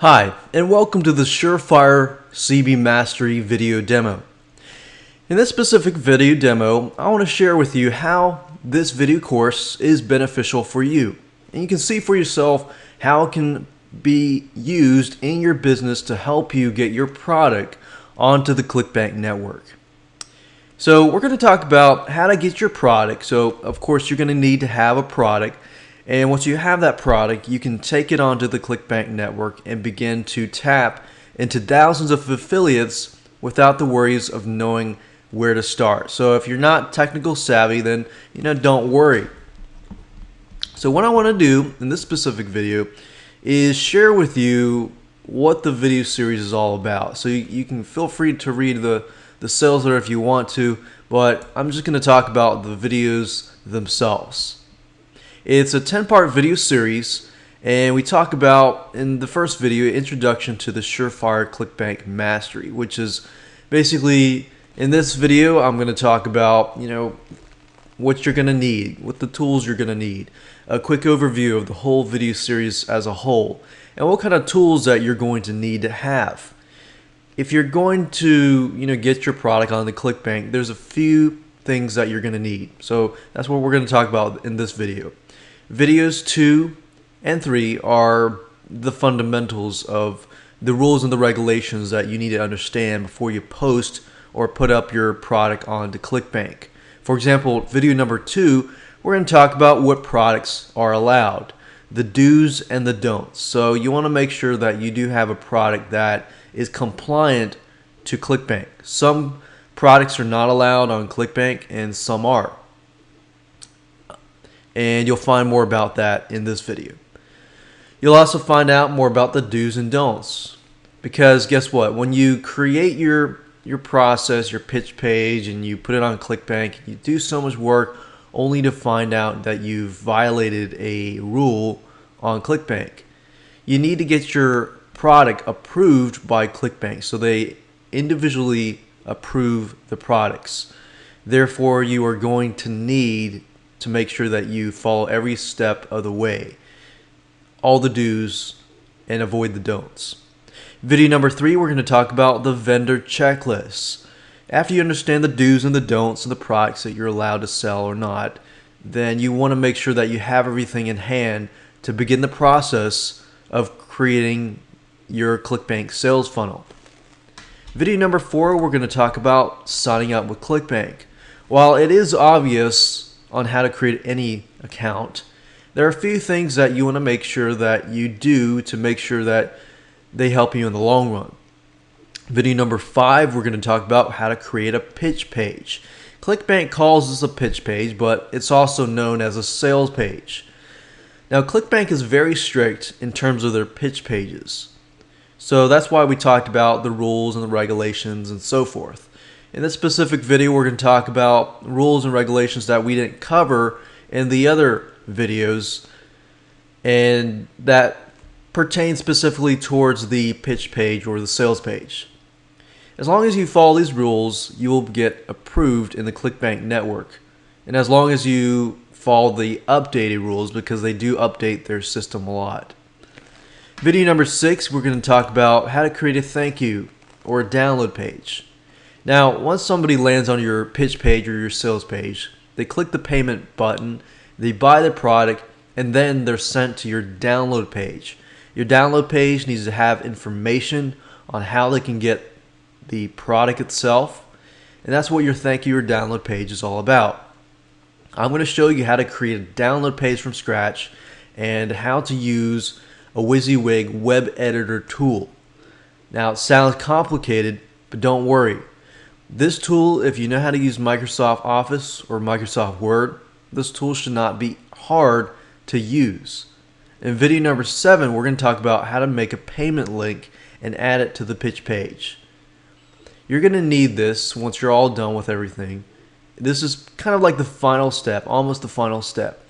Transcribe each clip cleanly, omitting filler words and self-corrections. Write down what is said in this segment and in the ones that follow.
Hi, and welcome to the Surefire CB Mastery video demo. In this specific video demo, I want to share with you how this video course is beneficial for you. And you can see for yourself how it can be used in your business to help you get your product onto the Clickbank network. So we're going to talk about how to get your product. So of course you're going to need to have a product. And once you have that product, you can take it onto the Clickbank network and begin to tap into thousands of affiliates without the worries of knowing where to start. So if you're not technical savvy, then don't worry. So what I want to do in this specific video is share with you what the video series is all about. So you can feel free to read the sales letter if you want to, but I'm just going to talk about the videos themselves. It's a 10-part video series, and we talk about, in the first video, introduction to the Surefire Clickbank Mastery, which is basically, in this video, I'm going to talk about, what you're going to need, what the tools you're going to need, a quick overview of the whole video series as a whole, and what kind of tools that you're going to need to have. If you're going to, get your product on the Clickbank, there's a few things that you're going to need. So that's what we're going to talk about in this video. Videos 2 and 3 are the fundamentals of the rules and the regulations that you need to understand before you post or put up your product onto Clickbank. For example, video number 2, we're going to talk about what products are allowed, the do's and the don'ts. So you want to make sure that you do have a product that is compliant to Clickbank. Some products are not allowed on Clickbank and some are. And you'll find more about that in this video. You'll also find out more about the do's and don'ts. Because guess what? When you create your process, your pitch page, and you put it on Clickbank, you do so much work only to find out that you've violated a rule on Clickbank. You need to get your product approved by Clickbank so they individually approve the products. Therefore, you are going to need to make sure that you follow every step of the way, all the do's, and avoid the don'ts. Video number 3, we're going to talk about the vendor checklist. After you understand the do's and the don'ts and the products that you're allowed to sell or not, then you want to make sure that you have everything in hand to begin the process of creating your Clickbank sales funnel. Video number 4, we're going to talk about signing up with Clickbank. While it is obvious on how to create any account, there are a few things that you want to make sure that you do to make sure that they help you in the long run. Video number 5, we're going to talk about how to create a pitch page. Clickbank calls this a pitch page, but it's also known as a sales page. Now, Clickbank is very strict in terms of their pitch pages. So that's why we talked about the rules and the regulations and so forth. In this specific video, we're going to talk about rules and regulations that we didn't cover in the other videos, and that pertain specifically towards the pitch page or the sales page. As long as you follow these rules, you will get approved in the Clickbank network. And as long as you follow the updated rules, because they do update their system a lot. Video number 6, we're going to talk about how to create a thank you or a download page. Now, once somebody lands on your pitch page or your sales page, they click the payment button, they buy the product, and then they're sent to your download page. Your download page needs to have information on how they can get the product itself, and that's what your thank you or download page is all about. I'm going to show you how to create a download page from scratch and how to use a WYSIWYG web editor tool. Now, it sounds complicated, but don't worry. This tool, if you know how to use Microsoft Office or Microsoft Word, this tool should not be hard to use. In video number 7, we're going to talk about how to make a payment link and add it to the pitch page. You're going to need this once you're all done with everything. This is kind of like the final step, almost the final step.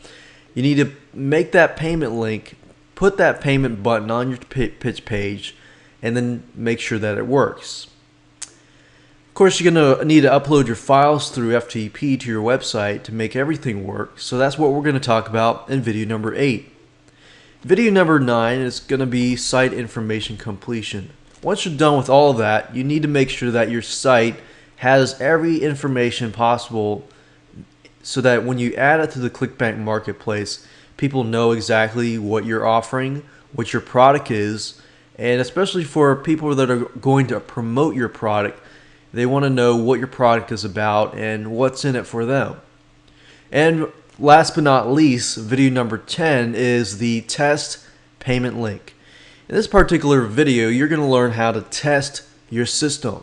You need to make that payment link, put that payment button on your pitch page, and then make sure that it works. Of course, you're going to need to upload your files through FTP to your website to make everything work. So that's what we're going to talk about in video number 8. Video number 9 is going to be site information completion. Once you're done with all of that, you need to make sure that your site has every information possible so that when you add it to the Clickbank marketplace, people know exactly what you're offering, what your product is, and especially for people that are going to promote your product, they want to know what your product is about and what's in it for them. And last but not least, video number 10 is the test payment link. In this particular video, you're going to learn how to test your system.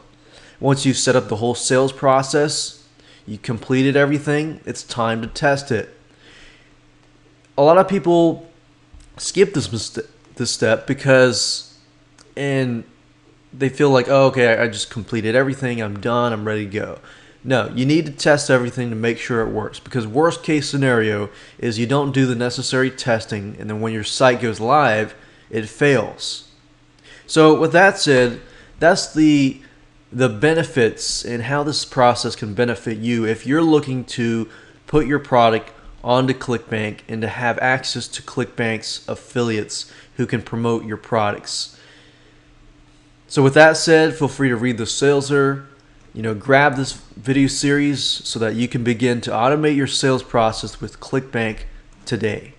Once you've set up the whole sales process, you completed everything, it's time to test it. A lot of people skip this step because they feel like, oh, okay, I just completed everything, I'm done, I'm ready to go. No, you need to test everything to make sure it works, because worst case scenario is you don't do the necessary testing, and then when your site goes live, it fails. So with that said, that's the benefits and how this process can benefit you if you're looking to put your product onto Clickbank and to have access to Clickbank's affiliates who can promote your products. So with that said, feel free to read the sales letter. Grab this video series so that you can begin to automate your sales process with Clickbank today.